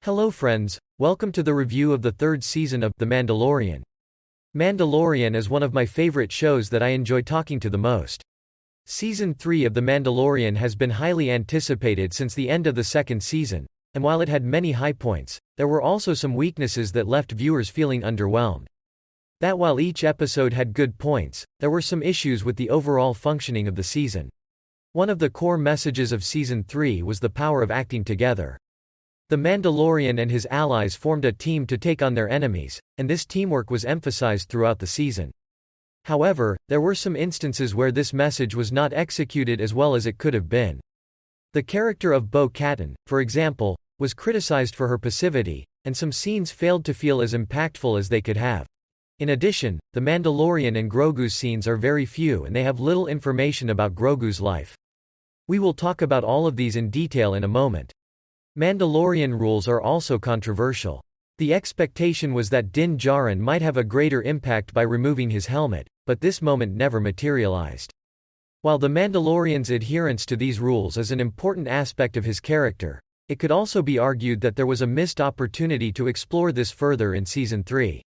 Hello friends, welcome to the review of the third season of The Mandalorian. Mandalorian is one of my favorite shows that I enjoy talking to the most. Season 3 of The Mandalorian has been highly anticipated since the end of the second season, and while it had many high points, there were also some weaknesses that left viewers feeling underwhelmed. That while each episode had good points, there were some issues with the overall functioning of the season. One of the core messages of Season 3 was the power of acting together. The Mandalorian and his allies formed a team to take on their enemies, and this teamwork was emphasized throughout the season. However, there were some instances where this message was not executed as well as it could have been. The character of Bo-Katan, for example, was criticized for her passivity, and some scenes failed to feel as impactful as they could have. In addition, the Mandalorian and Grogu's scenes are very few and they have little information about Grogu's life. We will talk about all of these in detail in a moment. Mandalorian rules are also controversial. The expectation was that Djarin might have a greater impact by removing his helmet, but this moment never materialized. While the Mandalorian's adherence to these rules is an important aspect of his character, it could also be argued that there was a missed opportunity to explore this further in Season 3.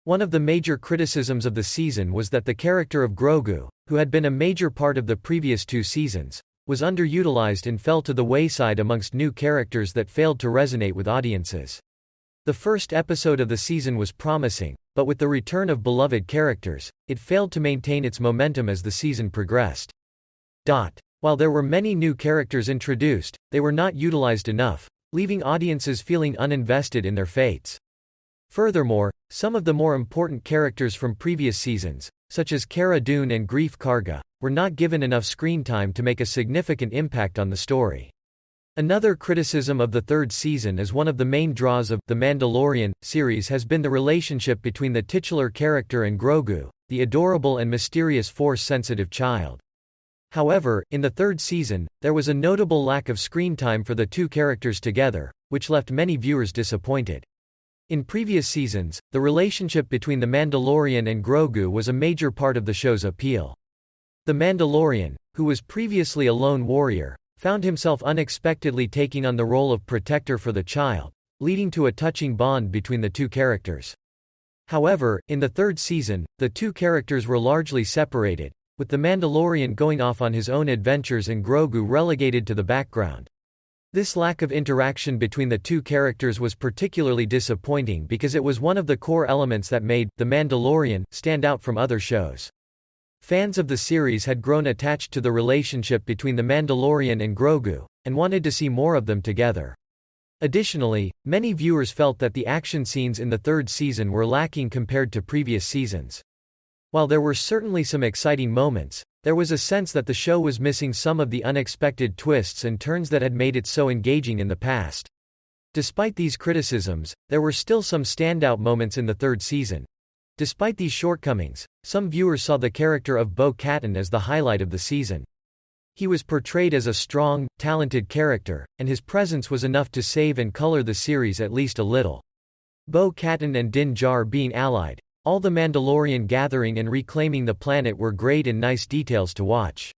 One of the major criticisms of the season was that the character of Grogu, who had been a major part of the previous two seasons, was underutilized and fell to the wayside amongst new characters that failed to resonate with audiences. The first episode of the season was promising, but with the return of beloved characters, it failed to maintain its momentum as the season progressed. While there were many new characters introduced, they were not utilized enough, leaving audiences feeling uninvested in their fates. Furthermore, some of the more important characters from previous seasons, such as Cara Dune and Greef Karga, were not given enough screen time to make a significant impact on the story. Another criticism of the third season as one of the main draws of The Mandalorian series has been the relationship between the titular character and Grogu, the adorable and mysterious Force-sensitive child. However, in the third season, there was a notable lack of screen time for the two characters together, which left many viewers disappointed. In previous seasons, the relationship between the Mandalorian and Grogu was a major part of the show's appeal. The Mandalorian, who was previously a lone warrior, found himself unexpectedly taking on the role of protector for the child, leading to a touching bond between the two characters. However, in the third season, the two characters were largely separated, with the Mandalorian going off on his own adventures and Grogu relegated to the background. This lack of interaction between the two characters was particularly disappointing because it was one of the core elements that made The Mandalorian stand out from other shows. Fans of the series had grown attached to the relationship between the Mandalorian and Grogu, and wanted to see more of them together. Additionally, many viewers felt that the action scenes in the third season were lacking compared to previous seasons. While there were certainly some exciting moments, there was a sense that the show was missing some of the unexpected twists and turns that had made it so engaging in the past. Despite these criticisms, there were still some standout moments in the third season. Despite these shortcomings, some viewers saw the character of Bo-Katan as the highlight of the season. He was portrayed as a strong, talented character, and his presence was enough to save and color the series at least a little. Bo-Katan and Din Djarin being allied, all the Mandalorian gathering and reclaiming the planet were great and nice details to watch.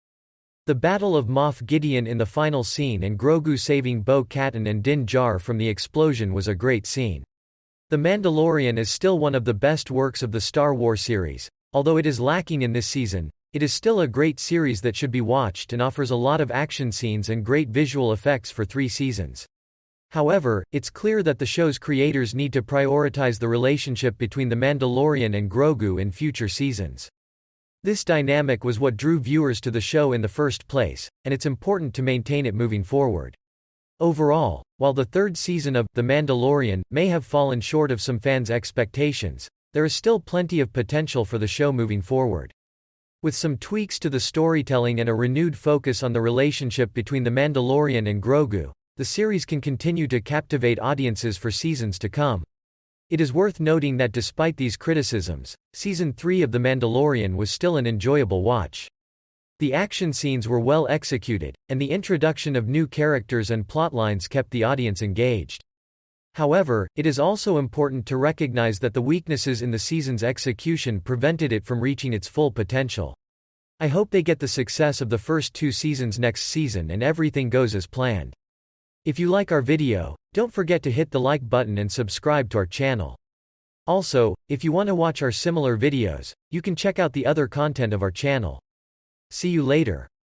The Battle of Moff Gideon in the final scene and Grogu saving Bo-Katan and Din Djarin from the explosion was a great scene. The Mandalorian is still one of the best works of the Star Wars series. Although it is lacking in this season, it is still a great series that should be watched and offers a lot of action scenes and great visual effects for 3 seasons. However, it's clear that the show's creators need to prioritize the relationship between the Mandalorian and Grogu in future seasons. This dynamic was what drew viewers to the show in the first place, and it's important to maintain it moving forward. Overall, while the third season of The Mandalorian may have fallen short of some fans' expectations, there is still plenty of potential for the show moving forward. With some tweaks to the storytelling and a renewed focus on the relationship between the Mandalorian and Grogu, the series can continue to captivate audiences for seasons to come. It is worth noting that despite these criticisms, Season 3 of The Mandalorian was still an enjoyable watch. The action scenes were well executed, and the introduction of new characters and plotlines kept the audience engaged. However, it is also important to recognize that the weaknesses in the season's execution prevented it from reaching its full potential. I hope they get the success of the first 2 seasons next season and everything goes as planned. If you like our video, Don't forget to hit the like button and subscribe to our channel. Also, if you want to watch our similar videos, you can check out the other content of our channel. See you later.